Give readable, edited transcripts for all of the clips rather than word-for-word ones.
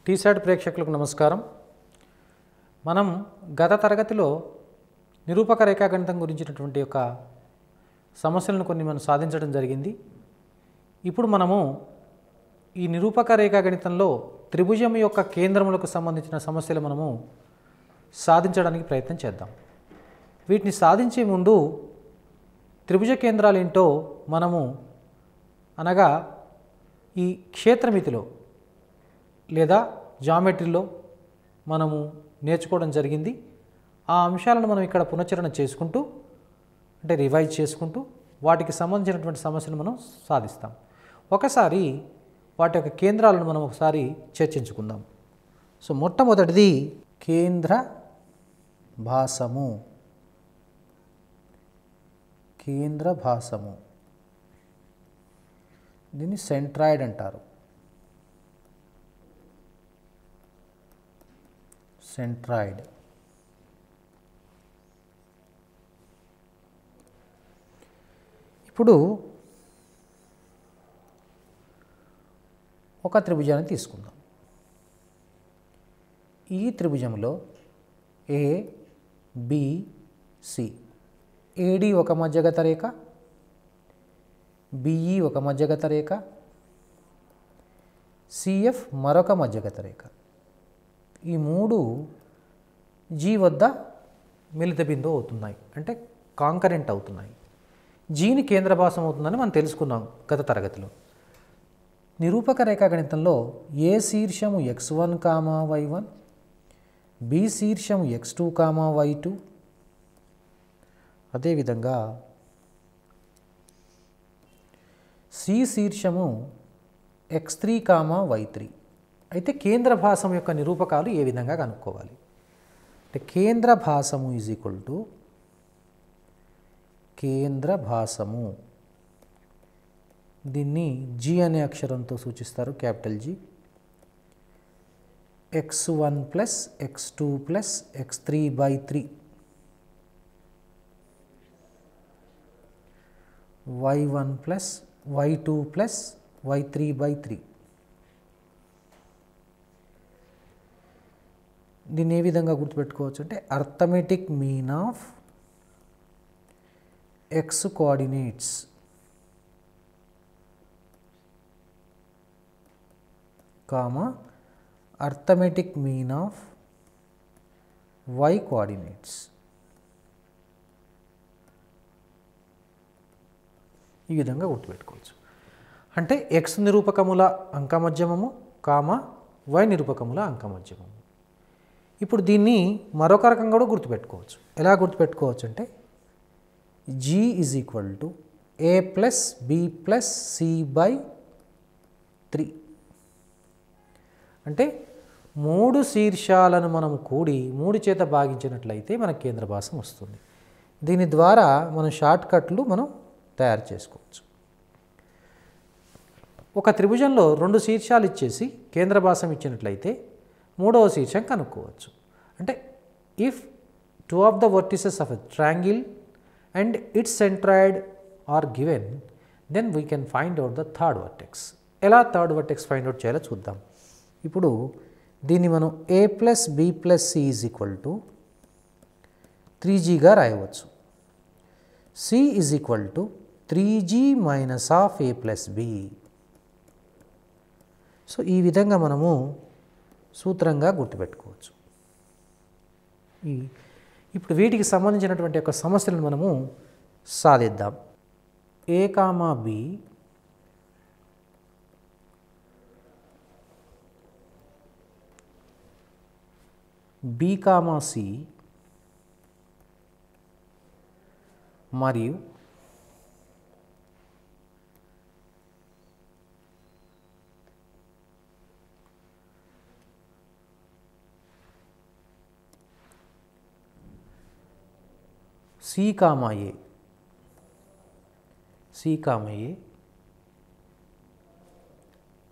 టీసాట్ ప్రేక్షకులకు నమస్కారం. మనం గత తరగతిలో నిరూపక రేఖాగణితం గురించినటువంటి ఒక సమస్యలను కొన్ని మనం సాధించడం జరిగింది. ఇప్పుడు మనము ఈ నిరూపక రేఖాగణితంలో త్రిభుజం యొక్క కేంద్రములకు సంబంధించిన సమస్యలు మనము సాధించడానికి ప్రయత్నం చేద్దాం. వీటిని సాధించే ముందు త్రిభుజ కేంద్రాలు ఏంటో మనము అనగా ఈ క్షేత్రమితిలో లేదా జామెట్రీలో మనము నేర్చుకోవడం జరిగింది. ఆ అంశాలను మనం ఇక్కడ పునశ్చరణ చేసుకుంటూ అంటే రివైజ్ చేసుకుంటూ వాటికి సంబంధించినటువంటి సమస్యను మనం సాధిస్తాం. ఒకసారి వాటి యొక్క కేంద్రాలను మనం ఒకసారి చర్చించుకుందాం. సో మొట్టమొదటిది కేంద్ర భాసము. కేంద్ర భాసము దీన్ని సెంట్రాయిడ్ అంటారు. సెంట్రాయిడ్. ఇప్పుడు ఒక త్రిభుజాన్ని తీసుకుందాం. ఈ త్రిభుజంలో ఏ బి సి, ఏడి ఒక మధ్యగత రేఖ, బిఈ ఒక మధ్యగత రేఖ, సిఎఫ్ మరొక మధ్యగత రేఖ. ఈ మూడు జీ వద్ద మిలిత బిందువు అవుతున్నాయి, అంటే కాంకరెంట్ అవుతున్నాయి. జీని కేంద్ర భాసం అవుతుందని మనం తెలుసుకున్నాం గత తరగతిలో. నిరూపక రేఖాగణితంలో ఏ శీర్షము x1, y1, బి శీర్షము x2, y2, అదేవిధంగా సి శీర్షము x3, y3 అయితే కేంద్ర భాసం యొక్క నిరూపకాలు ఏ విధంగా కనుక్కోవాలి అంటే కేంద్ర భాసము ఈజ్ ఈక్వల్ టు కేంద్ర భాసము, దీన్ని జీ అనే అక్షరంతో సూచిస్తారు, capital G, x1 plus x2 plus x3/3 y1 plus y2 plus y3/3. దీన్ని ఏ విధంగా గుర్తుపెట్టుకోవచ్చు అంటే arithmetic mean of X coordinates comma arithmetic mean of Y coordinates. ఈ విధంగా గుర్తుపెట్టుకోవచ్చు. అంటే ఎక్స్ నిరూపకముల అంకమధ్యమము కామా వై నిరూపకముల అంకమధ్యమము. ఇప్పుడు దీన్ని మరొక రకంగా కూడా గుర్తుపెట్టుకోవచ్చు. ఎలా గుర్తుపెట్టుకోవచ్చు అంటే G is equal to A plus B plus సి/3. అంటే మూడు శీర్షాలను మనం కూడి 3 చేత భాగించినట్లయితే మనకు కేంద్ర భాసం వస్తుంది. దీని ద్వారా మనం షార్ట్ కట్లు మనం తయారు చేసుకోవచ్చు. ఒక త్రిభుజంలో 2 శీర్షాలు ఇచ్చేసి కేంద్ర భాసం ఇచ్చినట్లయితే మూడవ శీర్షం కనుక్కోవచ్చు. అంటే if 2 of the vertices of a triangle and its centroid are given, then we can find out the third vertex. ఎలా థర్డ్ వర్టెక్స్ ఫైండ్ అవుట్ చేయాలో చూద్దాం. ఇప్పుడు దీన్ని మనం A plus B plus C is equal to 3gగా రాయవచ్చు. C is equal to 3g minus of A plus B. So ఈ విధంగా మనము సూత్రంగా గుర్తుపెట్టుకోవచ్చు. ఇప్పుడు వీటికి సంబంధించినటువంటి యొక్క సమస్యలను మనము సాధిద్దాం. A comma B B comma C మరియు సి కామా ఏ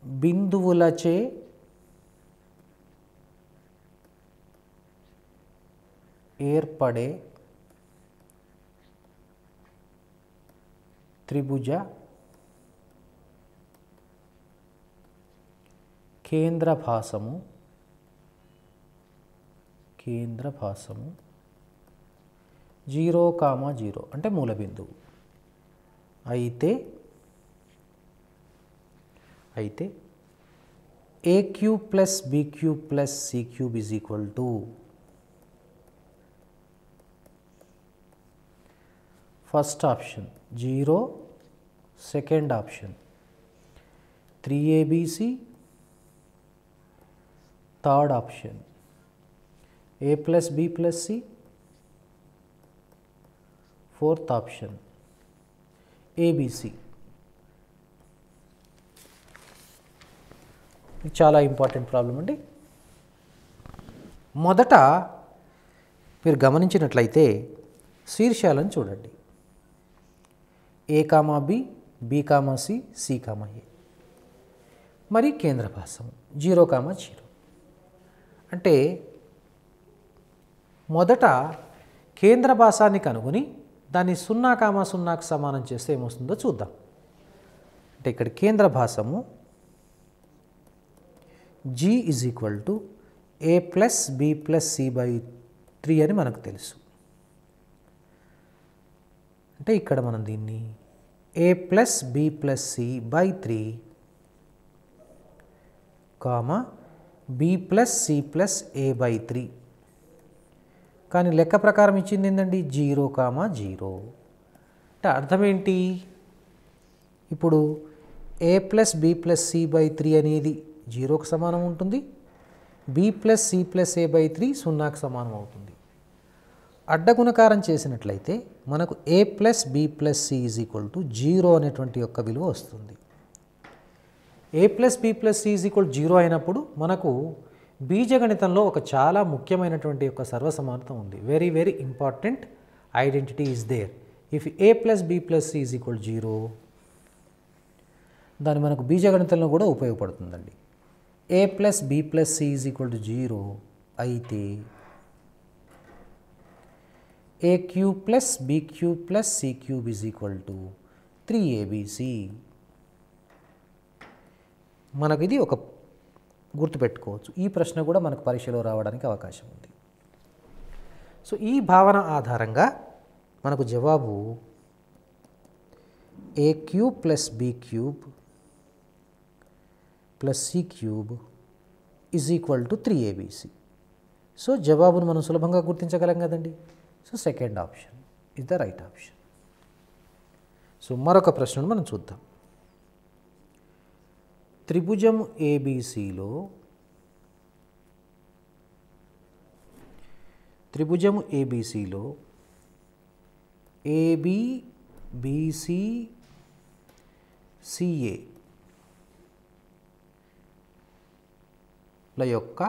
బిందువులచే ఏర్పడే త్రిభుజ కేంద్ర భాసము కేంద్ర భాసము 0, 0 అంటే మూల బిందువు అయితే a cube plus b cube plus c cube is equal to first option 0, second option 3abc, third option a plus b plus c, fourth option abc. ఇది చాలా ఇంపార్టెంట్ ప్రాబ్లం అండి. మొదట మీరు గమనించినట్లయితే శీర్షాలను చూడండి. a, b, b, c, c, a మరి కేంద్ర భాసం 0, 0 అంటే మొదట కేంద్ర భాసాన్ని కనుగొని దాన్ని 0, 0కు సమానం చేస్తే ఏమొస్తుందో చూద్దాం. అంటే ఇక్కడ కేంద్ర భాసము g is equal to a plus b plus c by 3 అని మనకు తెలుసు. అంటే ఇక్కడ మనం దీన్ని a plus b plus c by 3 comma b plus c plus a by 3 కానీ లెక్క ప్రకారం ఇచ్చింది ఏంటండి 0, 0 అంటే అర్థం ఏంటి? ఇప్పుడు a plus b plus c by 3 అనేది 0కు సమానం ఉంటుంది, b plus c plus a by 3 0కు సమానం అవుతుంది. అడ్డగుణకారం చేసినట్లయితే మనకు a plus b plus c is equal to 0 అనేటువంటి యొక్క విలువ వస్తుంది. a plus b plus c is equal to 0 అయినప్పుడు మనకు బీజగణితంలో ఒక చాలా ముఖ్యమైనటువంటి యొక్క సర్వసమానత ఉంది. Very very important identity is there. If a plus b plus c is equal to 0 దాని మనకు బీజగణితంలో కూడా ఉపయోగపడుతుందండి. a plus b plus c is equal to 0 అయితే a cube plus b cube plus c cube is equal to 3abc. మనకు ఇది ఒక గుర్తుపెట్టుకోవచ్చు. ఈ ప్రశ్న కూడా మనకు పరీక్షలో రావడానికి అవకాశం ఉంది. సో ఈ భావన ఆధారంగా మనకు జవాబు a cube plus b cube plus c cube is equal to 3abc. So జవాబును మనం సులభంగా గుర్తించగలం కదండి. So second option is the right option. So మరొక ప్రశ్నను మనం చూద్దాం. త్రిభుజం ఏబిసిలో ఏబి బిసి సిఏ ల యొక్క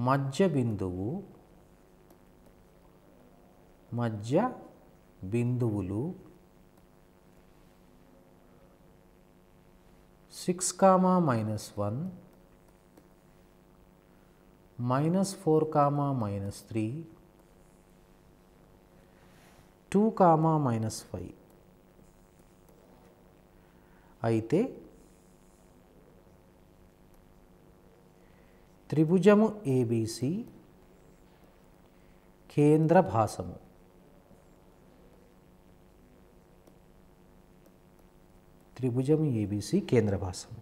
మధ్య బిందువులు 6, -1, -4, -3, 2, -5 అయితే త్రిభుజము ఏబిసి కేంద్ర భాసము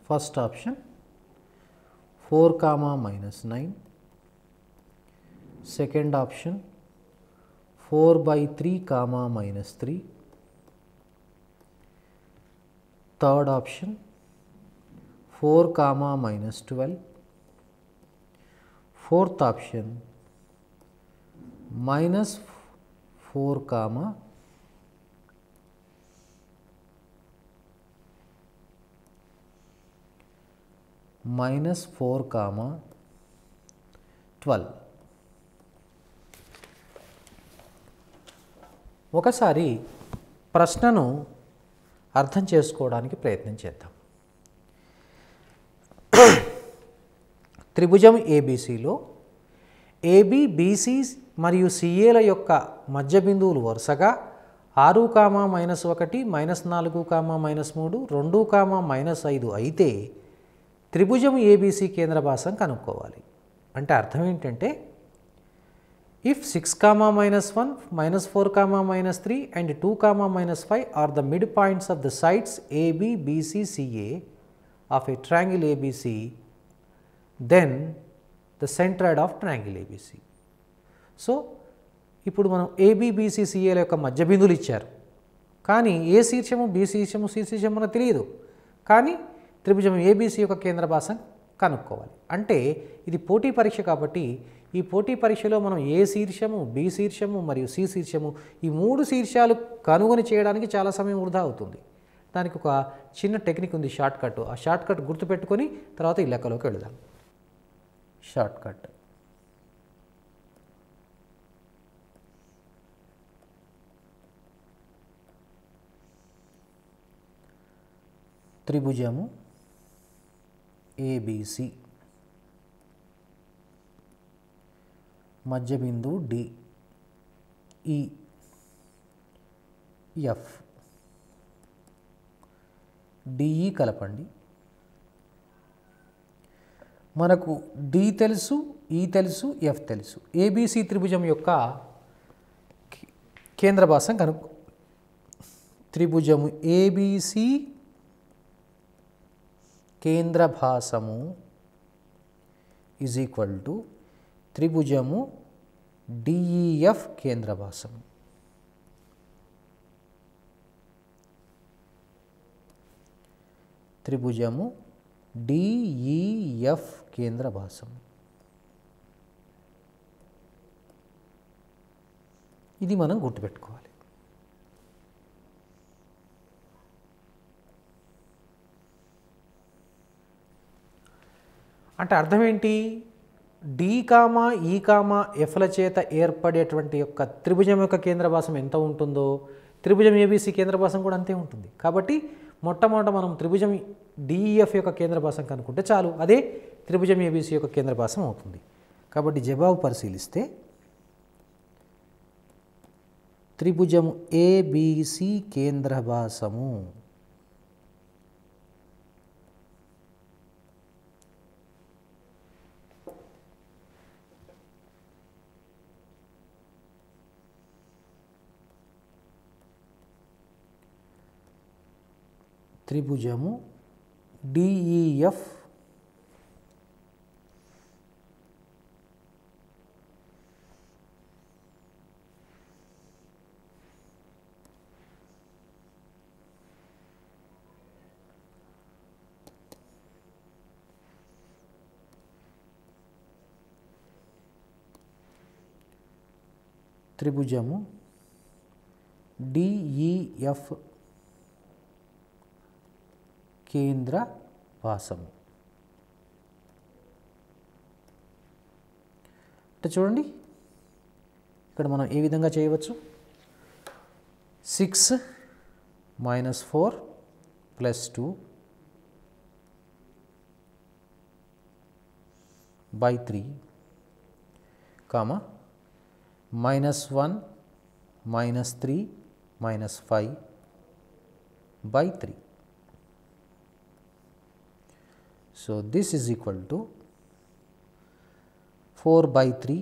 first option 4, -9, second option 4/3, -3, third option 4, -12, fourth option -4, -12. ఒకసారి ప్రశ్నను అర్థం చేసుకోవడానికి ప్రయత్నం చేద్దాం. త్రిభుజం ఏబిసిలో ఏబి, బిసి మరియు సిఏల యొక్క మధ్య బిందువులు వరుసగా 6, -1, -4, -3, 2, -5 అయితే త్రిభుజం ఏబీసీ కేంద్ర భాసం కనుక్కోవాలి. అంటే అర్థం ఏంటంటే if 6, -1, -4, -3 and 2, -5 are the midpoints of the sides AB, BC, CA of a triangle ABC, then the centroid of triangle ABC. So ఇప్పుడు మనం ABBCCAల యొక్క మధ్య బిందువులు ఇచ్చారు, కానీ ఏ శీర్షము బి శీర్షము సి శీర్షం మనకు తెలియదు, కానీ త్రిభుజం ABC యొక్క కేంద్ర భాసం కనుక్కోవాలి. అంటే ఇది పోటీ పరీక్ష కాబట్టి ఈ పోటీ పరీక్షలో మనం ఏ శీర్షము బి శీర్షము మరియు సి శీర్షము ఈ 3 శీర్షాలు కనుగొని చేయడానికి చాలా సమయం వృధా అవుతుంది. దానికి ఒక చిన్న టెక్నిక్ ఉంది, షార్ట్ కట్. ఆ షార్ట్ కట్ గుర్తుపెట్టుకొని తర్వాత ఈ లెక్కలోకి వెళదాం. షార్ట్ కట్ త్రిభుజము ABC మధ్య బిందువు D, E, F, DE కలపండి. మనకు D తెలుసు, E తెలుసు, F తెలుసు. ABC త్రిభుజం యొక్క కేంద్ర భాసం కనుక్కో. త్రిభుజము ABC కేంద్ర భాసము ఈజ్ ఈక్వల్ టు త్రిభుజము DEF కేంద్ర భాసము. త్రిభుజము DEF కేంద్ర భాసము. ఇది మనం గుర్తుపెట్టుకోవాలి. అంటే అర్థం ఏంటి? D, E, Fల చేత ఏర్పడేటువంటి యొక్క త్రిభుజం యొక్క కేంద్ర భాసం ఎంత ఉంటుందో త్రిభుజం ABC కేంద్ర భాసం కూడా అంతే ఉంటుంది. కాబట్టి మొట్టమొదట మనం త్రిభుజం DEF యొక్క కేంద్ర భాసం కనుక్కుంటే చాలు, అదే త్రిభుజం ABC యొక్క కేంద్ర భాసం అవుతుంది. కాబట్టి జవాబు పరిశీలిస్తే త్రిభుజము ABC కేంద్ర భాసము త్రిభుజము DEF త్రిభుజము DEF కేంద్ర భాసము. అంటే చూడండి ఇక్కడ మనం ఏ విధంగా చేయవచ్చు. 6 - 4 + 2 / 3, -1 -3 -5 / 3. So this is equal to 4/3,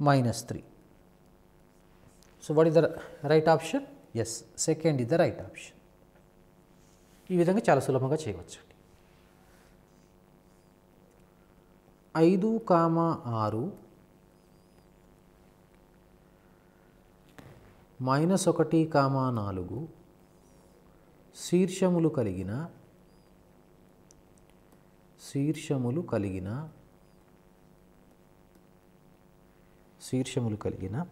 -3. So what is the right option? Yes, second is the right option. ఈ విధంగా చాలా సులభంగా చేయవచ్చు. 5, 6 -1, 4 శీర్షములు కలిగిన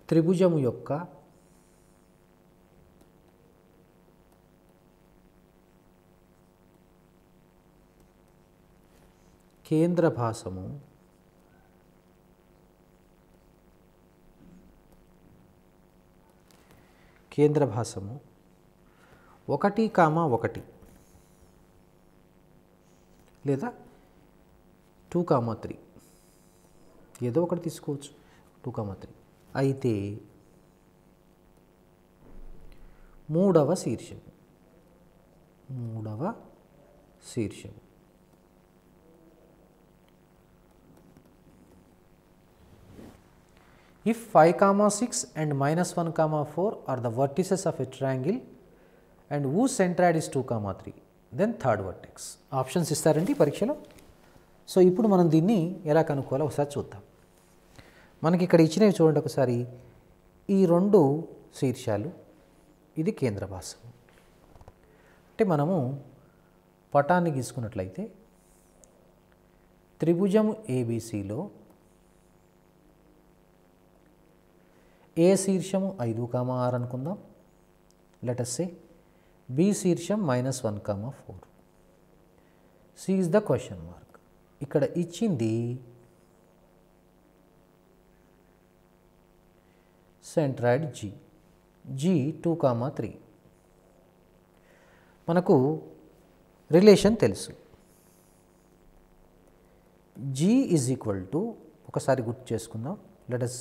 త్రిభుజము యొక్క కేంద్ర భాసము కేంద్ర భాసము 1, 1 లేదా 2, 3 ఏదో ఒకటి తీసుకోవచ్చు 2,3. అయితే మూడవ శీర్షం if 5, 6 and -1, 4 are the vertices of a triangle and whose centroid is 2, 3, then third vertex. Options ఇస్తారండి పరీక్షలో. సో ఇప్పుడు మనం దీన్ని ఎలా కనుక్కోవాలో ఒకసారి చూద్దాం. మనకి ఇక్కడ ఇచ్చినవి చూడండి ఒకసారి. ఈ రెండు శీర్షాలు, ఇది కేంద్ర భాసం. అంటే మనము పటాన్ని గీసుకున్నట్లయితే త్రిభుజం ఏబిసిలో ఏ శీర్షము 5, 6 అనుకుందాం. లెట్ us say బి శీర్షం -1, 4. C is the question mark. ఇక్కడ ఇచ్చింది సెంట్రాయిడ్ జీ 2, 3. మనకు రిలేషన్ తెలుసు. జీ ఈజ్ ఈక్వల్ టు, ఒకసారి గుర్తు చేసుకుందాం. Let us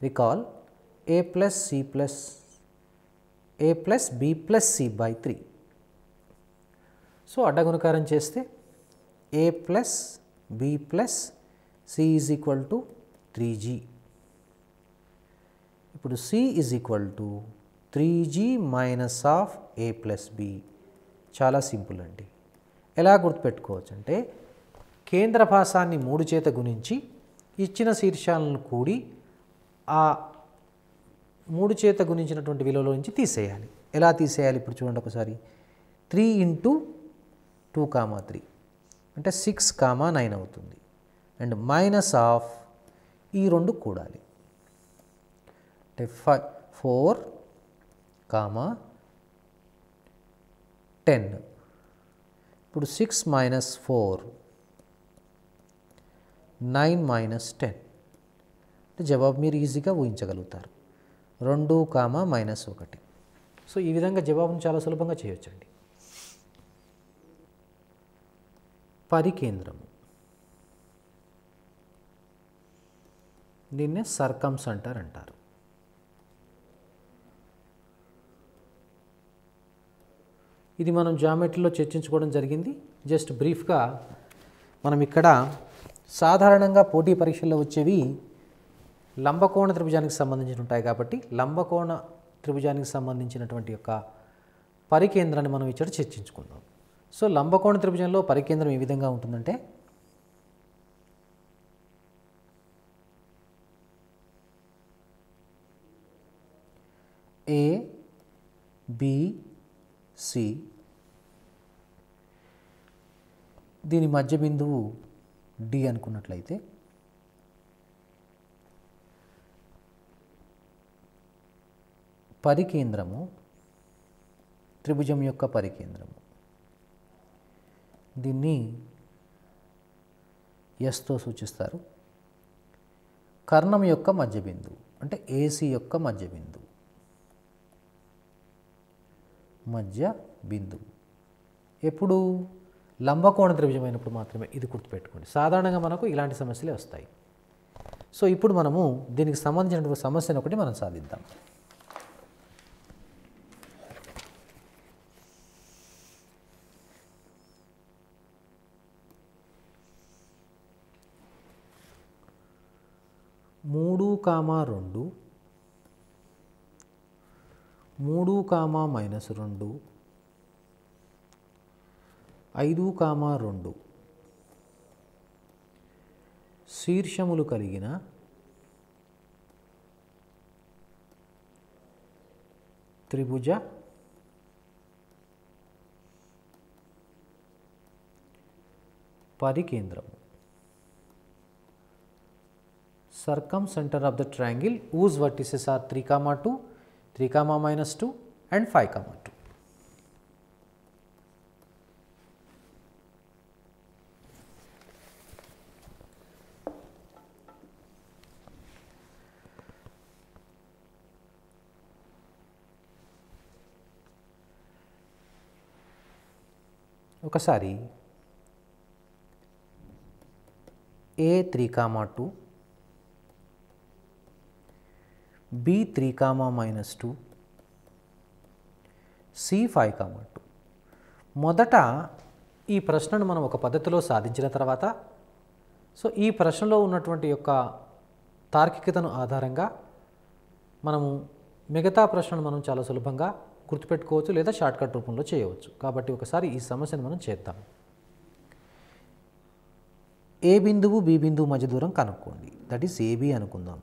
recall a plus b plus c by 3. So అడ్డగుణకారం చేస్తే a plus b plus c is equal to 3g. ఇప్పుడు c is equal to 3g minus of a plus b. చాలా simple అండి. ఎలా గుర్తుపెట్టుకోవచ్చు అంటే కేంద్ర భాసాన్ని 3 చేత గుణించి ఇచ్చిన శీర్షాలను కూడి ఆ 3 చేత గుణించినటువంటి విలువలో నుంచి తీసేయాలి. ఎలా తీసేయాలి ఇప్పుడు చూడండి ఒకసారి. 3 × 2, 3 అంటే 6, 9 అవుతుంది. అండ్ మైనస్ ఆఫ్ ఈ రెండు కూడాలి అంటే 4, 10. ఇప్పుడు 6 - 4 9 - 10 అంటే జవాబు మీరు ఈజీగా ఊహించగలుగుతారు. 2, -1. సో ఈ విధంగా జవాబును చాలా సులభంగా చేయొచ్చండి. పరికేంద్రము, దీన్నే సర్కంసెంటర్ అంటారు. ఇది మనం జామెట్రీలో చర్చించుకోవడం జరిగింది. జస్ట్ బ్రీఫ్గా మనం ఇక్కడ సాధారణంగా పోటీ పరీక్షల్లో వచ్చేవి లంబకోణ త్రిభుజానికి సంబంధించి ఉంటాయి కాబట్టి లంబకోణ త్రిభుజానికి సంబంధించినటువంటి యొక్క పరికేంద్రాన్ని మనం ఇక్కడ చర్చించుకుందాం. సో లంబకోణ త్రిభుజంలో పరికేంద్రం ఏ విధంగా ఉంటుందంటే ఏ, బి, సి, దీని మధ్య బిందువు డి అనుకున్నట్లయితే పరికేంద్రము, త్రిభుజం యొక్క పరికేంద్రము, దీన్ని ఎస్తో సూచిస్తారు. కర్ణం యొక్క మధ్య బిందువు అంటే ఏసీ యొక్క మధ్య బిందువు ఎప్పుడు లంబకోణ త్రిభుజమైనప్పుడు మాత్రమే. ఇది గుర్తుపెట్టుకోండి. సాధారణంగా మనకు ఇలాంటి సమస్యలే వస్తాయి. సో ఇప్పుడు మనము దీనికి సంబంధించినటువంటి సమస్యను ఒకటి మనం సాధిద్దాం. మూడు, 2, 3, -2, 5, 2 శీర్షములు కలిగిన త్రిభుజ పరికేంద్రము, circumcenter of the triangle whose vertices are 3, 2, 3, -2 and 5, 2. ఒకసారి A 3, 2 B 3, -2, C 5, 2. మొదట ఈ ప్రశ్నను మనం ఒక పద్ధతిలో సాధించిన తర్వాత సో ఈ ప్రశ్నలో ఉన్నటువంటి యొక్క తార్కికతను ఆధారంగా మనము మిగతా ప్రశ్నను మనం చాలా సులభంగా గుర్తుపెట్టుకోవచ్చు లేదా షార్ట్కట్ రూపంలో చేయవచ్చు. కాబట్టి ఒకసారి ఈ సమస్యను మనం చేద్దాం. ఏ బిందువు బి బిందువు మధ్య దూరం కనుక్కోండి. దట్ ఈస్ ఏబి అనుకుందాం.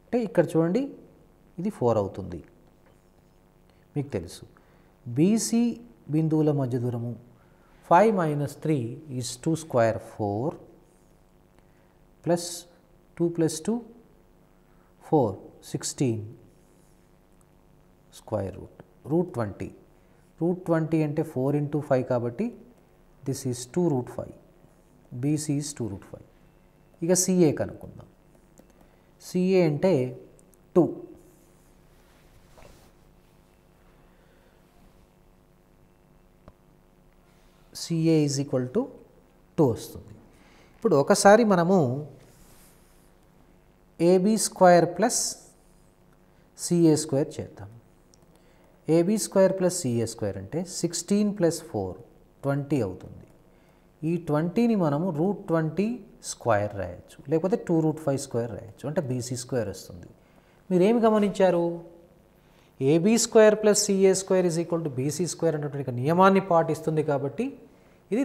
అంటే ఇక్కడ చూడండి, ఇది 4 అవుతుంది. మీకు తెలుసు బీసీ బిందువుల మధ్య దూరము 5 - 3 is 2 square 4 plus 2 + 2 4 16 square root 20. Root 20 అంటే 4 × 5 కాబట్టి దిస్ ఈజ్ 2√5. BC is 2√5. ఇక సిఏ కనుక్కుందాం. సిఏ అంటే 2. సిఏ ఈజ్ ఈక్వల్ టు 2 వస్తుంది. ఇప్పుడు ఒకసారి మనము AB square plus CA square చేద్దాం. AB square plus CA square అంటే 16 + 4 20 అవుతుంది. ఈ 20ని మనము √20 స్క్వేర్ రాయొచ్చు, లేకపోతే 2√5 స్క్వేర్ రాయొచ్చు, అంటే బీసీ స్క్వేర్ వస్తుంది. మీరేమి గమనించారు? AB square plus CA square is equal to BC square అనేటువంటి నియమాన్ని పాటిస్తుంది. కాబట్టి ఇది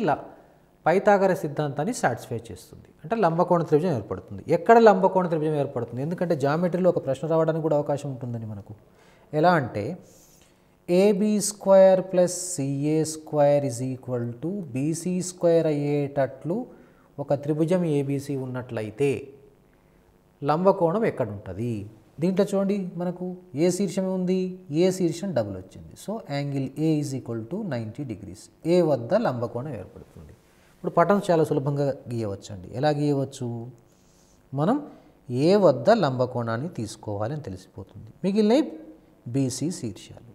పైథాగరస్ సిద్ధాంతాన్ని సాటిస్ఫై చేస్తుంది, అంటే లంబకోణ త్రిభుజం ఏర్పడుతుంది. ఎక్కడ లంబకోణ త్రిభుజం ఏర్పడుతుంది? ఎందుకంటే జామెట్రీలో ఒక ప్రశ్న రావడానికి కూడా అవకాశం ఉంటుందని మనకు. ఎలా అంటే AB square plus CA square is equal to BC square అయ్యేటట్లు ఒక త్రిభుజం ఏబీసీ ఉన్నట్లయితే లంబకోణం ఎక్కడ ఉంటుంది? దీంట్లో చూడండి, మనకు ఏ శీర్షం ఉంది? ఏ శీర్షం డబుల్ వచ్చింది. So angle A is equal to 90 degrees. ఏ వద్ద లంబకోణం ఏర్పడుతుంది. ఇప్పుడు పటం చాలా సులభంగా గీయవచ్చు అండి. ఎలా గీయవచ్చు? మనం ఏ వద్ద లంబకోణాన్ని తీసుకోవాలని తెలిసిపోతుంది. మిగిలిన బీసీ శీర్షాలు.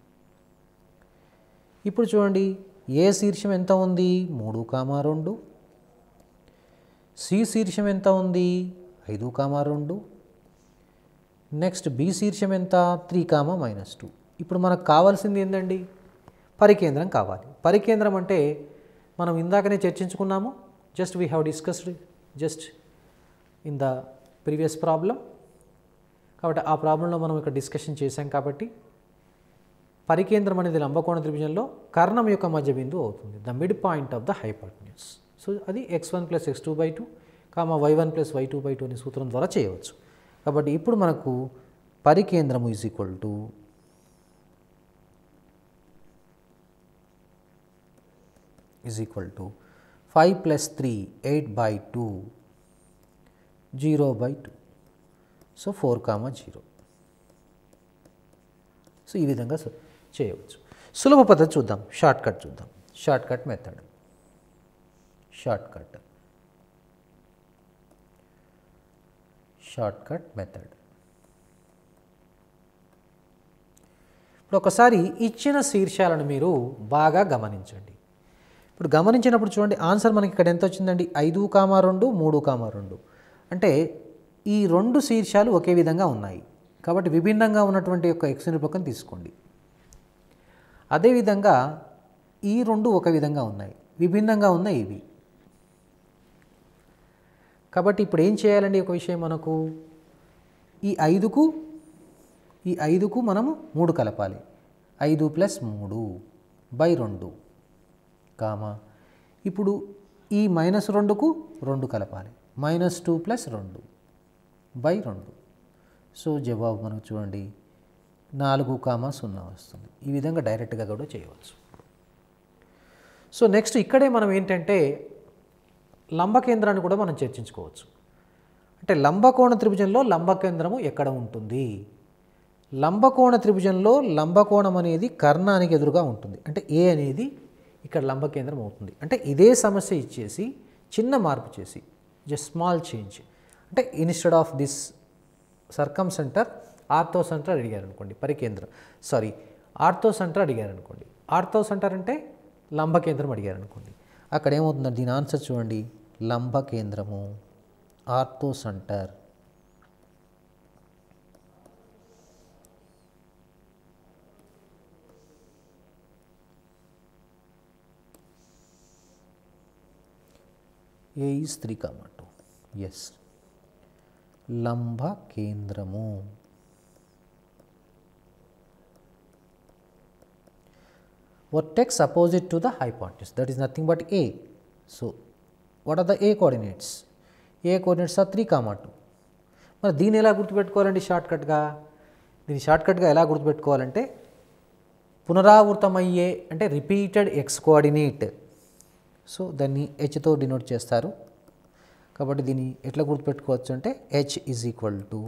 ఇప్పుడు చూడండి, ఏ శీర్షం ఎంత ఉంది? 3, 2. సి శీర్షం ఎంత ఉంది? 5, 2. నెక్స్ట్ బి శీర్షం ఎంత? 3, -2. ఇప్పుడు మనకు కావాల్సింది ఏంటండి? పరికేంద్రం కావాలి. పరికేంద్రం అంటే మనం ఇందాకనే చర్చించుకున్నాము. Just we have discussed just in the previous problem. కాబట్టి ఆ ప్రాబ్లంలో మనం ఇక్కడ డిస్కషన్ చేశాం. కాబట్టి పరికేంద్రం అనేది లంబకోణ త్రిభుజంలో కర్ణం యొక్క మధ్య బిందువు అవుతుంది, the mid point of the hypotenuse. So అది x1 + x2/2, y1 + y2/2 అనే సూత్రం ద్వారా చేయవచ్చు. కాబట్టి ఇప్పుడు మనకు పరికేంద్రము is equal to is equal to 5 + 3 8/2 0/2. So 4, 0. So ఈ విధంగా చేయవచ్చు. సులభ పద్ధతి చూద్దాం, షార్ట్కట్ చూద్దాం. Shortcut method. ఇప్పుడు ఒకసారి ఇచ్చిన శీర్షాలను మీరు బాగా గమనించండి. ఇప్పుడు గమనించినప్పుడు చూడండి, ఆన్సర్ మనకి ఇక్కడ ఎంత వచ్చిందండి? 5, 2 3, 2. అంటే ఈ 2 శీర్షాలు ఒకే విధంగా ఉన్నాయి. కాబట్టి విభిన్నంగా ఉన్నటువంటి యొక్క x నిరూపకం తీసుకోండి. అదేవిధంగా ఈ 2 ఒక విధంగా ఉన్నాయి, విభిన్నంగా ఉన్నాయి ఇవి. కాబట్టి ఇప్పుడు ఏం చేయాలండి? ఒక విషయం మనకు ఈ 5కు మనము 3 కలపాలి. 5 + 3/2 కామా. ఇప్పుడు ఈ -2కు 2 కలపాలి. -2 + 2/2. సో జవాబు మనకు చూడండి 4, 0 వస్తుంది. ఈ విధంగా డైరెక్ట్గా కూడా చేయవచ్చు. సో నెక్స్ట్ ఇక్కడే మనం ఏంటంటే లంబకేంద్రాన్ని కూడా మనం చర్చించుకోవచ్చు. అంటే లంబకోణ త్రిభుజంలో లంబకేంద్రము ఎక్కడ ఉంటుంది? లంబకోణ త్రిభుజంలో లంబకోణం అనేది కర్ణానికి ఎదురుగా ఉంటుంది. అంటే ఏ అనేది ఇక్కడ లంబకేంద్రం అవుతుంది. అంటే ఇదే సమస్య ఇచ్చేసి చిన్న మార్పు చేసి జస్ట్ స్మాల్ చేంజ్, అంటే instead of this circumcentre orthocentre అడిగారు అనుకోండి, ఆర్థో సెంటర్ అడిగారు అనుకోండి. ఆర్థో సెంటర్ అంటే లంబకేంద్రం అడిగారు అనుకోండి. అక్కడ ఏమవుతుందంటే దీని ఆన్సర్ చూడండి, లంబకేంద్రము orthocentre a is 3,2. Yes, లంబ కేంద్రము. Vertex opposite to the hypotenuse, that is nothing but A. So, what are the A coordinates? A coordinates are 3,2. మరి దీన్ని ఎలా గుర్తుపెట్టుకోవాలండి షార్ట్కట్గా? దీన్ని షార్ట్కట్గా ఎలా గుర్తుపెట్టుకోవాలంటే పునరావృతమయ్యే అంటే రిపీటెడ్ ఎక్స్ కోఆర్డినేట్. సో దాన్ని హెచ్తో డినోట్ చేస్తారు. కాబట్టి దీన్ని ఎట్లా గుర్తుపెట్టుకోవచ్చు అంటే H is equal to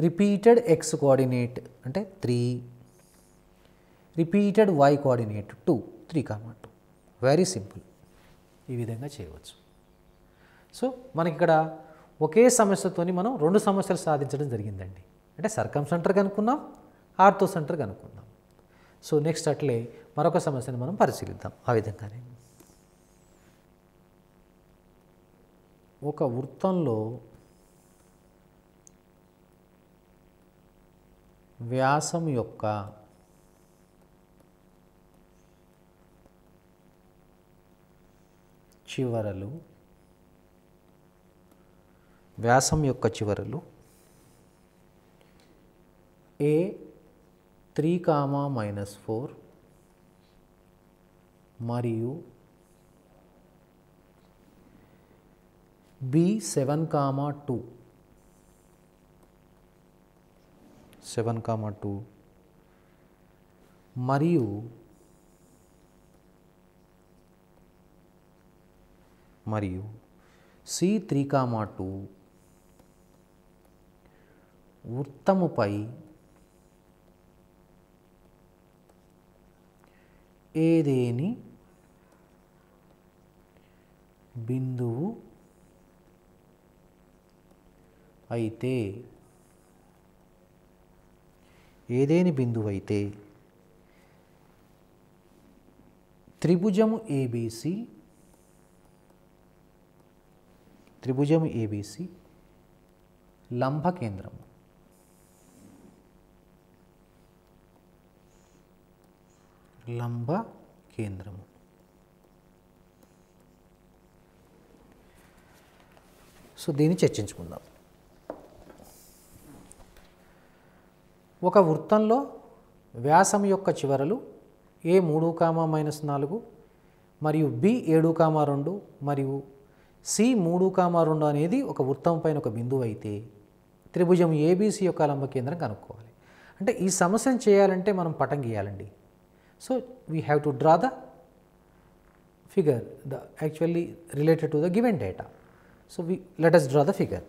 repeated X coordinate అంటే 3, repeated Y coordinate 2, 3,2. Very simple. ఈ విధంగా చేయవచ్చు. సో మనకి ఇక్కడ ఒకే సమస్యతోని మనం 2 సమస్యలు సాధించడం జరిగిందండి. అంటే సర్కమ్ సెంటర్ కనుక్కున్నాం, ఆర్థో సెంటర్ కనుక్కున్నాం. సో నెక్స్ట్ అట్లే మరొక సమస్యను మనం పరిశీలిద్దాం. ఆ విధంగానే ఒక వృత్తంలో వ్యాసం యొక్క చివరలు ఏ 3,-4 మరియు బి 7,2 మరియు సి 3,2 వృత్తముపై ఏదేని బిందువు అయితే త్రిభుజము ఏబిసి లంబ కేంద్రము. సో దీన్ని చర్చించుకుందాం. ఒక వృత్తంలో వ్యాసం యొక్క చివరలు ఏ 3,-4 మరియు బి 7,2 మరియు సి 3,2 అనేది ఒక వృత్తం పైన ఒక బిందువు అయితే త్రిభుజం ఏబిసి యొక్క లంబ కేంద్రం కనుక్కోవాలి. అంటే ఈ సమస్యను చేయాలంటే మనం పటం గీయాలండి. So we have to draw the figure actually related to the given data. So let us draw the figure.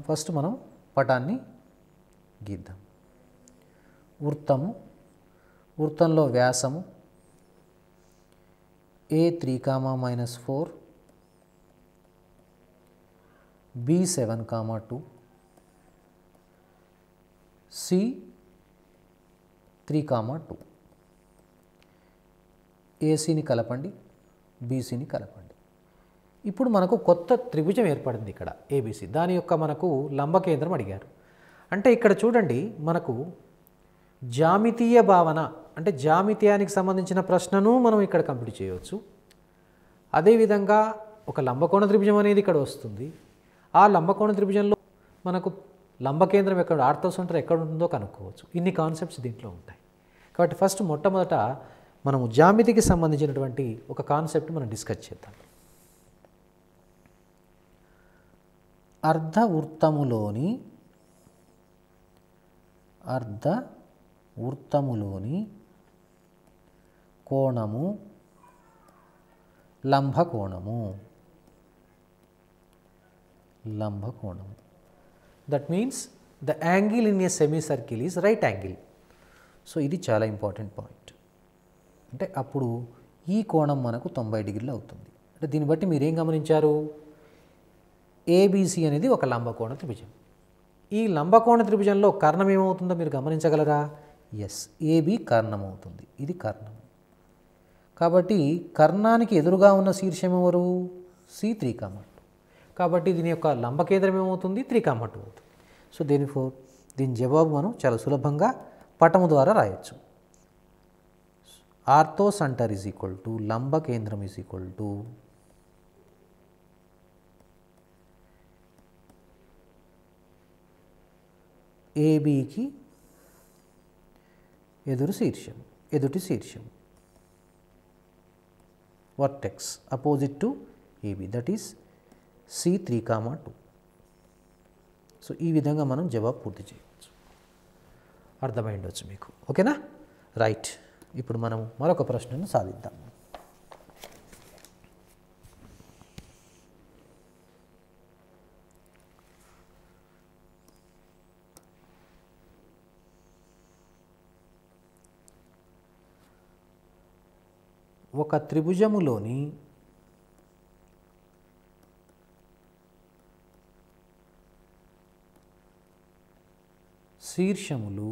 First మనం పటాన్ని గీద్దాం. వృత్తంలో వ్యాసము ఏ 3,-4 బి 7,2 సి 3,2. ఏసీని కలపండి, బీసీని కలపండి. ఇప్పుడు మనకు కొత్త త్రిభుజం ఏర్పడింది ఇక్కడ ఏబిసి. దాని యొక్క మనకు లంబ కేంద్రం అడిగారు. అంటే ఇక్కడ చూడండి, మనకు జామితీయ భావన అంటే జామితీయానికి సంబంధించిన ప్రశ్నను మనం ఇక్కడ కంప్లీట్ చేయవచ్చు. అదేవిధంగా ఒక లంబకోణ త్రిభుజం అనేది ఇక్కడ వస్తుంది. ఆ లంబకోణ త్రిభుజంలో మనకు లంబ కేంద్రం ఎక్కడ, ఆర్థో సెంటర్ ఎక్కడ ఉంటుందో కనుక్కోవచ్చు. ఇన్ని కాన్సెప్ట్స్ దీంట్లో ఉంటాయి. కాబట్టి ఫస్ట్ మొట్టమొదట మనము జామితికి సంబంధించినటువంటి ఒక కాన్సెప్ట్ మనం డిస్కస్ చేద్దాం. అర్ధవృత్తములోని కోణము లంబకోణము. That means the angle in a semicircle is right angle. So ఇది చాలా ఇంపార్టెంట్ పాయింట్. అంటే అప్పుడు ఈ కోణం మనకు 90 డిగ్రీలు అవుతుంది. అంటే దీన్ని బట్టి మీరేం గమనించారు, ఏబిసి అనేది ఒక లంబకోణ త్రిభుజం. ఈ లంబకోణ త్రిభుజంలో కర్ణం ఏమవుతుందో మీరు గమనించగలరా? ఎస్, ఏబి కర్ణం అవుతుంది. ఇది కర్ణం. కాబట్టి కర్ణానికి ఎదురుగా ఉన్న శీర్షం ఎవరు? సి 3,2. కాబట్టి దీని యొక్క లంబ కేంద్రం ఏమవుతుంది? 3,2 అవుతుంది. సో దేనిఫోర్ దీని జవాబు మనం చాలా సులభంగా పటము ద్వారా రాయొచ్చు. Orthocentre is equal to లంబ కేంద్రం ఈజ్ ఈక్వల్ టు ఏబికి ఎదుటి శీర్షం vertex opposite to AB, that is C3,2. So ఈ విధంగా మనం జవాబు పూర్తి చేయవచ్చు. అర్థమైండొచ్చు మీకు. ఓకేనా? రైట్. ఇప్పుడు మనం మరొక ప్రశ్నను సాధిద్దాం. ఒక త్రిభుజములోని శీర్షములు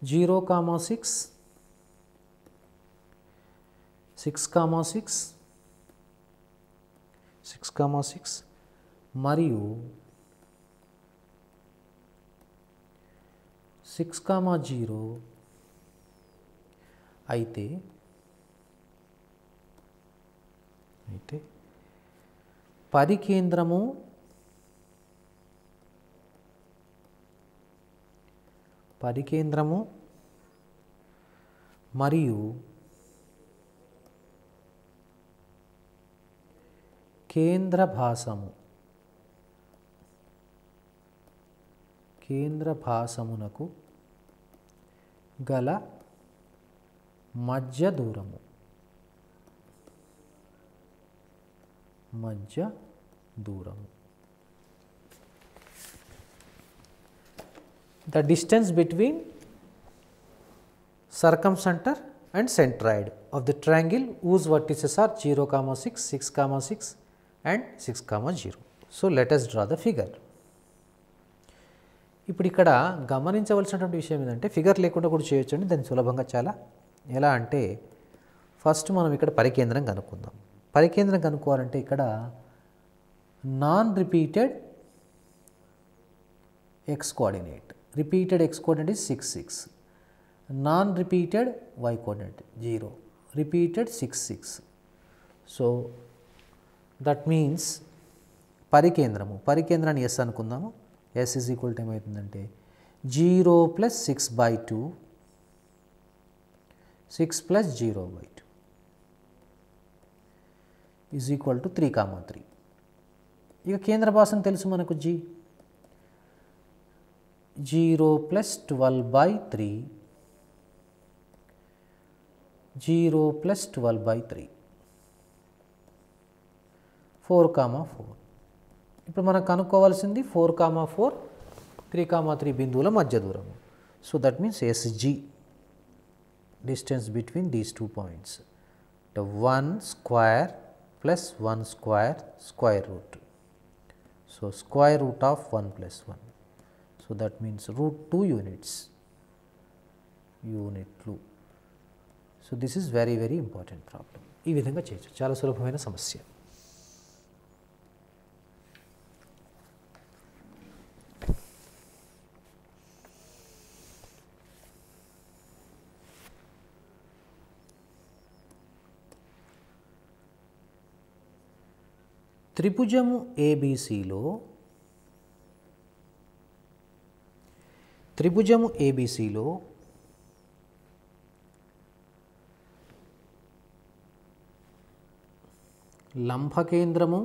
0,6, 6,6, 6,6 మరియు 6,0 అయితే పరికేంద్రము మరియు కేంద్రభాసమునకు గల మధ్య దూరము the distance between circumcenter and centroid of the triangle whose vertices are 0,6, 6,6 and 6,0. So let us draw the figure. ఇప్పుడు ఇక్కడ గమనించవలసినటువంటి విషయం ఏంటంటే ఫిగర్ లేకుండా కూడా చేయొచ్చు అండి. దాన్ని సులభంగా చాలా ఎలా అంటే ఫస్ట్ మనం ఇక్కడ పరికేంద్రం కనుక్కుందాం. పరికేంద్రం కనుక్కోవాలంటే ఇక్కడ non repeated x coordinate, repeated x coordinate is 6, 6, non repeated y coordinate 0, repeated 6, 6. So that means పరికేంద్రాన్ని s అనుకుందాము. s is equal to ఏమవుతుందంటే 0 plus 6/2, 6 plus 0/2 is equal to 3,3. ఇక కేంద్రభాసం తెలుసు మనకు g 0 plus 12/3, 0 plus 12/3, 4,4. ఇప్పుడు మనం కనుక్కోవాల్సింది 4,4, 3,3 బిందువుల మధ్య దూరము. So that means SG, distance between these 2 points, the 1 square plus 1 square root. So square root of 1 plus 1. So that means root 2 units. So this is very important problem. ఈ విధంగా చేయొచ్చు. చాలా సులభమైన సమస్య. త్రిభుజము ABCలో లంబకేంద్రము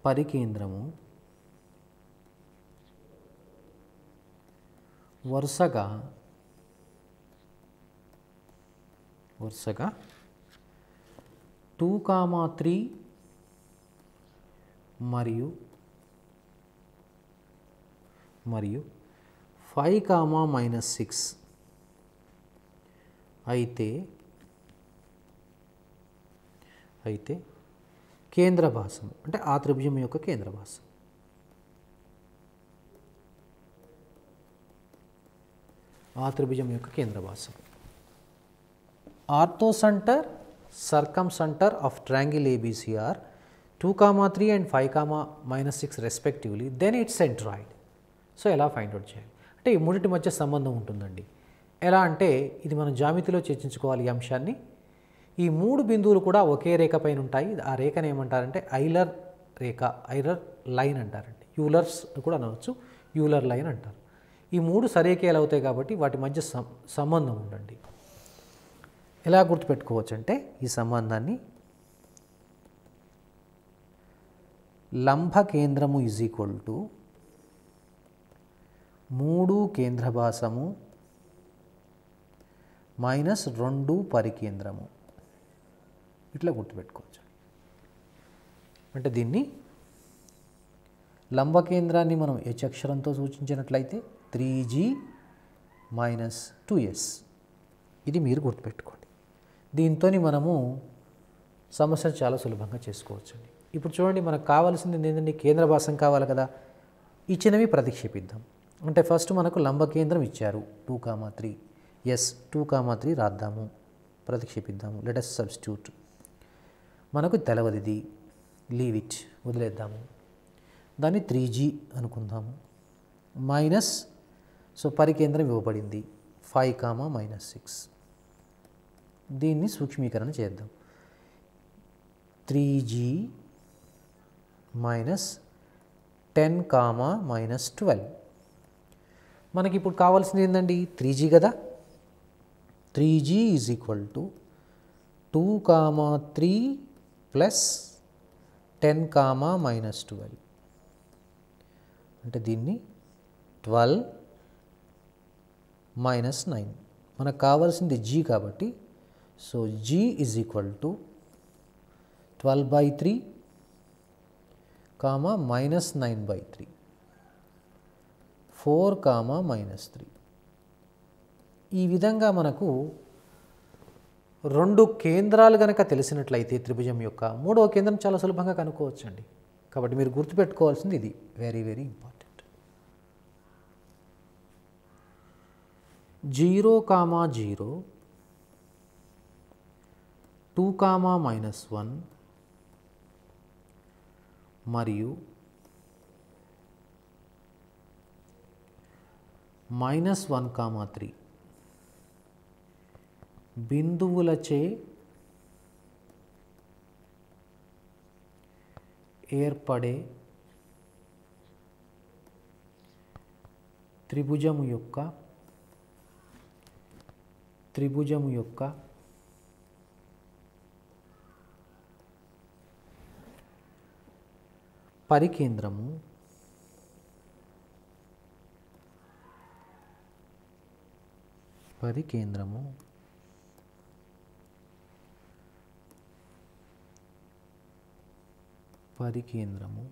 పరికేంద్రము వరుసగా 2,3 మరియు 5,-6 అయితే కేంద్రభాసం అంటే ఆ త్రిభుజం యొక్క కేంద్రభాసం ఆ త్రిభుజం యొక్క కేంద్ర భాసం. Orthocentre, circumcentre of triangle ABC are 2, 3 and 5, -6 respectively, then its centroid. So ఎలా ఫైండ్ అవుట్ చేయాలి అంటే ఈ మూడింటి మధ్య సంబంధం ఉంటుందండి. ఎలా అంటే ఇది మనం జామితిలో చర్చించుకోవాలి ఈ అంశాన్ని. ఈ 3 బిందువులు కూడా ఒకే రేఖ పైన ఉంటాయి. ఆ రేఖను ఏమంటారంటే ఐలర్ రేఖ, ఐలర్ లైన్ అంటారండి. యూలర్స్ కూడా అనవచ్చు, యూలర్ లైన్ అంటారు. ఈ 3 సరేఖలు అవుతాయి కాబట్టి వాటి మధ్య సంబంధం ఉండండి. ఎలా గుర్తుపెట్టుకోవచ్చు అంటే ఈ సంబంధాన్ని లంబ కేంద్రము ఈజ్ ఈక్వల్ టు 3 కేంద్ర భాసము -2 పరికేంద్రము, ఇట్లా గుర్తుపెట్టుకోవచ్చు. అంటే దీన్ని లంబ కేంద్రాన్ని మనం H అక్షరంతో సూచించినట్లయితే 3G - 2S, ఇది మీరు గుర్తుపెట్టుకోండి. దీంతో మనము సమస్యను చాలా సులభంగా చేసుకోవచ్చండి. ఇప్పుడు చూడండి, మనకు కావాల్సింది ఏంటంటే కేంద్ర భాసం కావాలి కదా. ఇచ్చినవి ప్రతిక్షేపిద్దాం. అంటే ఫస్ట్ మనకు లంబ కేంద్రం ఇచ్చారు 2, 3, 2, 3 రాద్దాము, ప్రతిక్షేపిద్దాము. Let us substitute. మనకు తెలవదిది, లీవ్ ఇట్, వదిలేద్దాము. దాన్ని 3G అనుకుందాము. మైనస్, సో పరికేంద్రం ఇవ్వబడింది 5, -6. దీన్ని సూక్ష్మీకరణ చేద్దాం. 3G -10, -12. మనకి ఇప్పుడు కావాల్సింది ఏంటండి 3G కదా. 3G is equal to 2, 3 plus 10, -12. అంటే దీన్ని 12 -9. మనకు కావాల్సింది G కాబట్టి, so G is equal to 12/3, -9/3, 4, -3. ఈ విధంగా మనకు 2 కేంద్రాలు కనుక తెలిసినట్లయితే త్రిభుజం యొక్క 3వ కేంద్రం చాలా సులభంగా కనుక్కోవచ్చండి. కాబట్టి మీరు గుర్తుపెట్టుకోవాల్సింది ఇది, వెరీ వెరీ ఇంపార్టెంట్. 0, 0, 2, -1 మరియు -1, 3 బిందువులచే ఏర్పడే త్రిభుజము యొక్క పరికేంద్రము పరికేంద్రము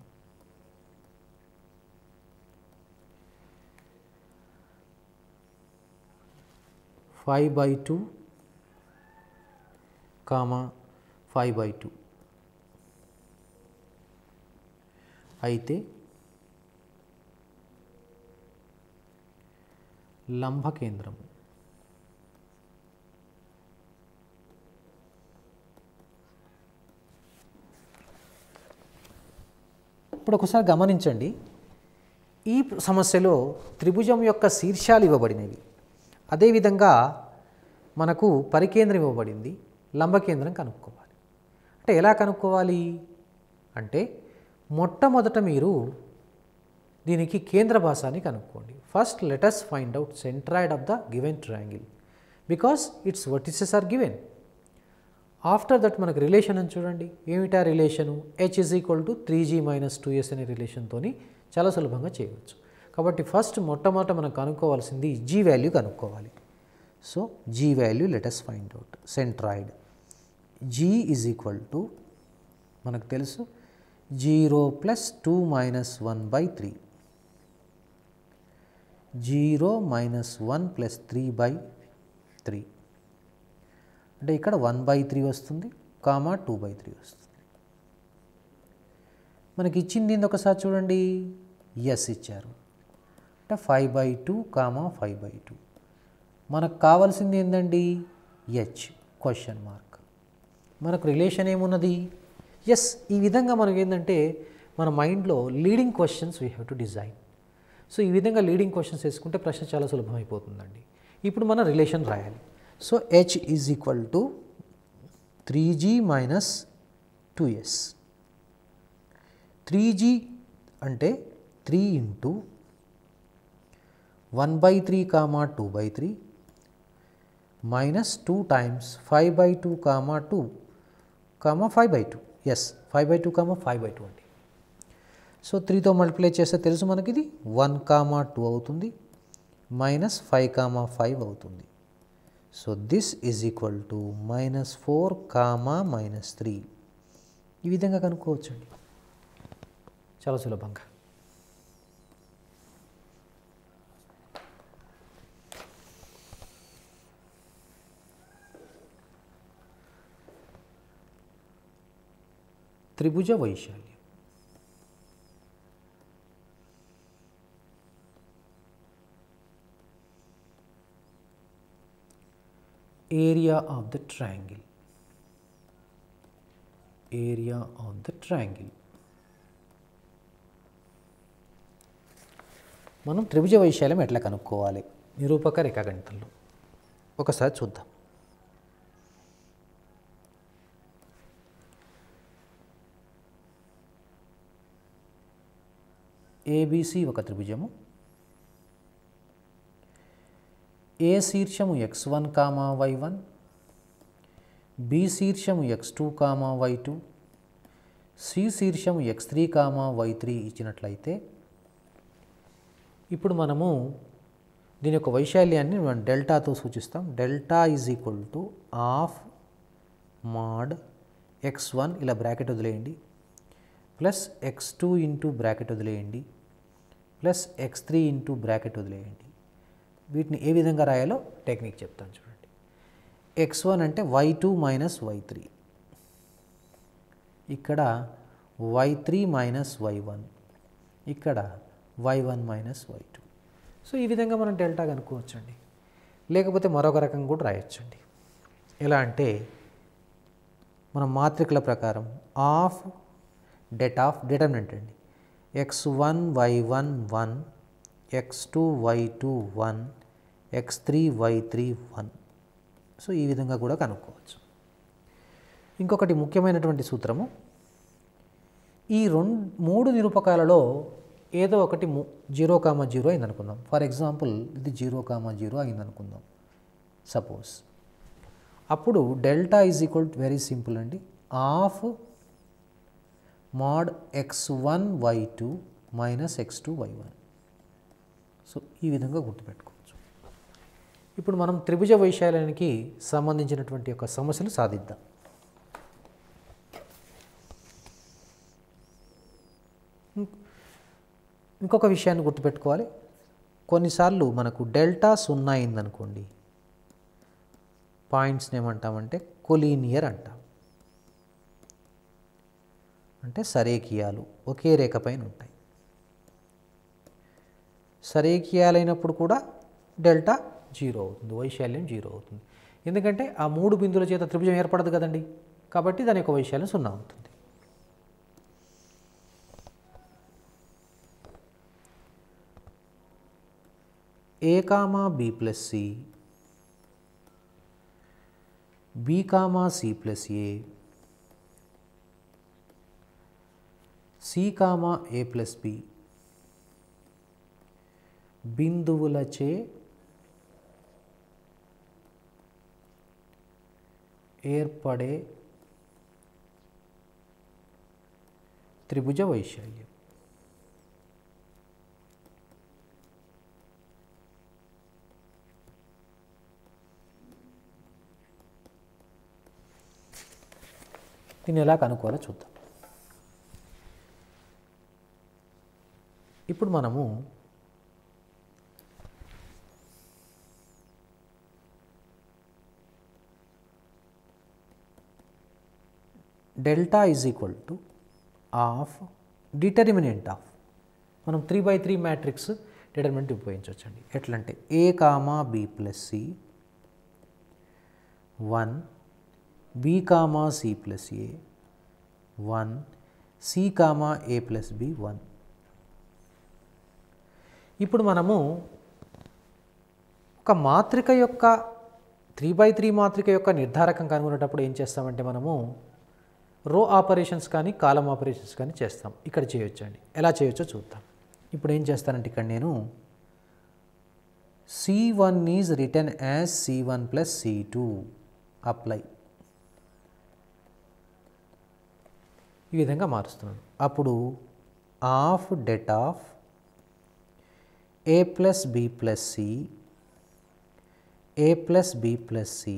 5/2, 5/2 అయితే లంబ కేంద్రము ఇప్పుడు ఒకసారి గమనించండి. ఈ సమస్యలో త్రిభుజం యొక్క శీర్షాలు ఇవ్వబడినవి, అదేవిధంగా మనకు పరికేంద్రం ఇవ్వబడింది, లంబకేంద్రం కనుక్కోవాలి. అంటే ఎలా కనుక్కోవాలి అంటే మొట్టమొదట మీరు దీనికి కేంద్ర భాసాన్ని కనుక్కోండి. First let us find out centroid of the given triangle because its vertices are given. After that మనకు రిలేషన్ అని చూడండి. ఏమిటా relation? H is equal to 3G - 2S అనే రిలేషన్తో చాలా సులభంగా చేయవచ్చు. కాబట్టి ఫస్ట్ మొట్టమొదట మనం కనుక్కోవాల్సింది G వాల్యూ కనుక్కోవాలి. So G value let us find out. Centroid G is equal to మనకు తెలుసు 0 + 2 - 1/3, 0 - 1 + 3/3. అంటే ఇక్కడ 1/3 వస్తుంది, 2/3 వస్తుంది. మనకి ఇచ్చింది ఏంది ఒకసారి చూడండి. ఎస్ ఇచ్చారు. అంటే 5/2, 5/2. మనకు కావాల్సింది ఏంటండి? H question mark. మనకు రిలేషన్ ఏమున్నది? ఎస్. ఈ విధంగా మనకి ఏంటంటే మన మైండ్లో leading questions we have to design. So ఈ విధంగా లీడింగ్ క్వశ్చన్స్ వేసుకుంటే ప్రశ్న చాలా సులభమైపోతుందండి. ఇప్పుడు మనం రిలేషన్ రాయాలి. So H is equal to 3g minus 2s. 3g అంటే 3 into 1/3 comma 2/3 minus 2 times 5/2 comma 2 comma 5/2. S, 5/2 comma 5/2 అండి. సో 3తో మల్టిప్లై చేస్తే తెలుసు మనకి ఇది 1 కామా 2 అవుతుంది, మైనస్ 5 కామా 5 అవుతుంది. So this is equal to -4 comma -3. ఈ విధంగా కనుక్కోవచ్చండి చాలా సులభంగా. త్రిభుజ వైశాల్యం. Area of the triangle. Area of the triangle. మనం త్రిభుజ వైశాల్యం ఎట్లా కనుక్కోవాలి నిరూపక రేఖాగణితంలో ఒకసారి చూద్దాం. ఏబిసి ఒక త్రిభుజము. ఏ శీర్షము x1 కామా y1, బి శీర్షము x2 కామా y2, సి శీర్షము x3 కామా y3 ఇచ్చినట్లయితే ఇప్పుడు మనము దీని యొక్క వైశాల్యాన్ని మనం డెల్టాతో సూచిస్తాం. Delta is equal to half mod x1 ఇలా బ్రాకెట్ వదిలేయండి, ప్లస్ x2 ఇంటూ బ్రాకెట్ వదిలేయండి, ప్లస్ x3 ఇంటూ బ్రాకెట్ వదిలేయండి. వీటిని ఏ విధంగా రాయాలో టెక్నిక్ చెప్తాను చూడండి. x1 అంటే y2 మైనస్ y3, ఇక్కడ y3 మైనస్ y1, ఇక్కడ y1 మైనస్ y2. సో ఈ విధంగా మనం డెల్టా కనుక్కోవచ్చండి. లేకపోతే మరొక రకం కూడా రాయొచ్చండి. ఎలా అంటే మన మాత్రికల ప్రకారం ఆఫ్ డిటర్మినెంట్ అండి. x1 y1 1, x2 y2 1, x3 y3 1. So ఈ విధంగా కూడా కనుక్కోవచ్చు. ఇంకొకటి ముఖ్యమైనటువంటి సూత్రము, ఈ మూడు నిరూపకాలలో ఏదో ఒకటి 0,0 అయింది అనుకుందాం. ఫర్ ఎగ్జాంపుల్ ఇది 0,0 అయింది అనుకుందాం సపోజ్. అప్పుడు delta is equal to very simple అండి, half mod x1 y2 minus x2 y1. So ఈ విధంగా గుర్తుపెట్టుకోవచ్చు. ఇప్పుడు మనం త్రిభుజ వైశాల్యానికి సంబంధించినటువంటి యొక్క సమస్యలు సాధిద్దాం. ఇంకొక విషయాన్ని గుర్తుపెట్టుకోవాలి, కొన్నిసార్లు మనకు డెల్టా 0 అయిందనుకోండి, పాయింట్స్ని ఏమంటామంటే కొలీనియర్ అంటాం. అంటే సరేఖీయాలు ఒకే రేఖ పైన ఉంటాయి. సరేఖీయాలైనప్పుడు కూడా డెల్టా 0 అవుతుంది, వైశాల్యం 0 అవుతుంది. ఎందుకంటే ఆ 3 బిందువుల చేత త్రిభుజం ఏర్పడదు కదండి, కాబట్టి దాని యొక్క వైశాల్యం 0 అవుతుంది. A comma B plus C, B comma C plus A, C comma A plus B బిందువులచే ఏర్పడే త్రిభుజ వైశాల్యం. దీన్ని ఎలా కనుక్కోవాలో చూద్దాం. ఇప్పుడు మనము delta is equal to half determinant of, మనం 3/3 మ్యాట్రిక్స్ డిటర్మినెంట్ ఉపయోగించవచ్చండి. ఎట్లా అంటే a comma b plus C 1, b comma c plus A 1, c comma a plus b 1. ఇప్పుడు మనము ఒక మాత్రిక యొక్క 3x3 మాత్రిక యొక్క నిర్ధారకం కనుగొనేటప్పుడు ఏం చేస్తామంటే మనము రో ఆపరేషన్స్ కానీ కాలం ఆపరేషన్స్ కానీ చేస్తాం. ఇక్కడ చేయొచ్చండి. ఎలా చేయొచ్చో చూద్దాం. ఇప్పుడు ఏం చేస్తానంటే ఇక్కడ నేను C1 is written as C1 plus C2 apply ఈ విధంగా మారుస్తున్నాను. అప్పుడు half det of a plus b plus C a plus b plus C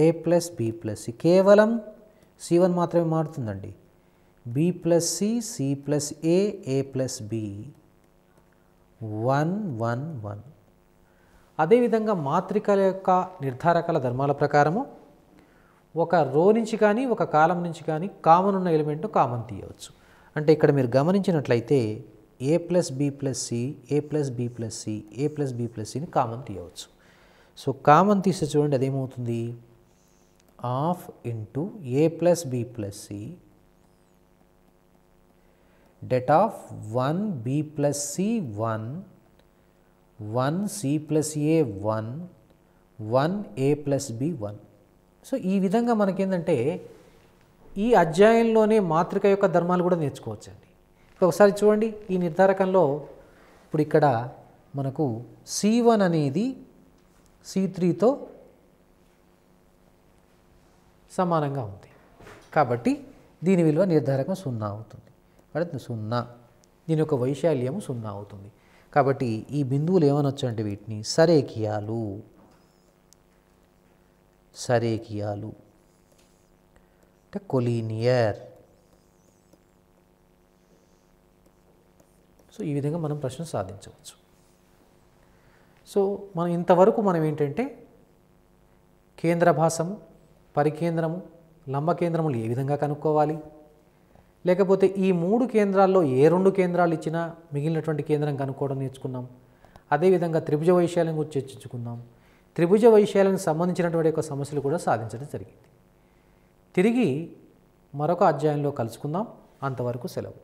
a plus b plus C కేవలం C1 మాత్రమే మారుతుందండి. b plus C C plus A plus B 1 1 1. అదేవిధంగా మాత్రికల యొక్క నిర్ధారకాల ధర్మాల ప్రకారము ఒక రో నుంచి కానీ ఒక కాలం నుంచి కానీ కామన్ ఉన్న ఎలిమెంట్ను కామన్ తీయవచ్చు. అంటే ఇక్కడ మీరు గమనించినట్లయితే a plus b plus C a plus b plus C a plus b plus సిని కామన్ తీయవచ్చు. సో కామన్ తీస్తే చూడండి అదేమవుతుంది half into a plus b plus C det of 1 b plus C 1 1 c plus A 1 1 a plus b 1. So ఈ విధంగా మనకేంటంటే ఈ అధ్యాయంలోనే మాత్రిక యొక్క ధర్మాలు కూడా నేర్చుకోవచ్చండి. ఇప్పుడు ఒకసారి చూడండి ఈ నిర్ధారకంలో ఇప్పుడు ఇక్కడ మనకు C1 అనేది C3తో సమానంగా ఉంది కాబట్టి దీని విలువ నిర్ధారకం 0 అవుతుంది. కాబట్టి 0 దీని యొక్క వైశాల్యము 0 అవుతుంది. కాబట్టి ఈ బిందువులు ఏమనొచ్చు అంటే వీటిని సరేఖీయాలు అంటే కొలీనియర్. సో ఈ విధంగా మనం ప్రశ్న సాధించవచ్చు. సో మనం ఇంతవరకు మనం ఏంటంటే కేంద్రభాసము పరికేంద్రము లంబ కేంద్రములు ఏ విధంగా కనుక్కోవాలి, లేకపోతే ఈ 3 కేంద్రాల్లో ఏ 2 కేంద్రాలు ఇచ్చినా మిగిలినటువంటి కేంద్రం కనుక్కోవడం నేర్చుకున్నాం. అదేవిధంగా త్రిభుజ వైశాల్యం గురించి చర్చించుకున్నాం. త్రిభుజ వైశాల్యానికి సంబంధించినటువంటి యొక్క సమస్యలు కూడా సాధించడం జరిగింది. తిరిగి మరొక అధ్యాయంలో కలుసుకుందాం. అంతవరకు సెలవు.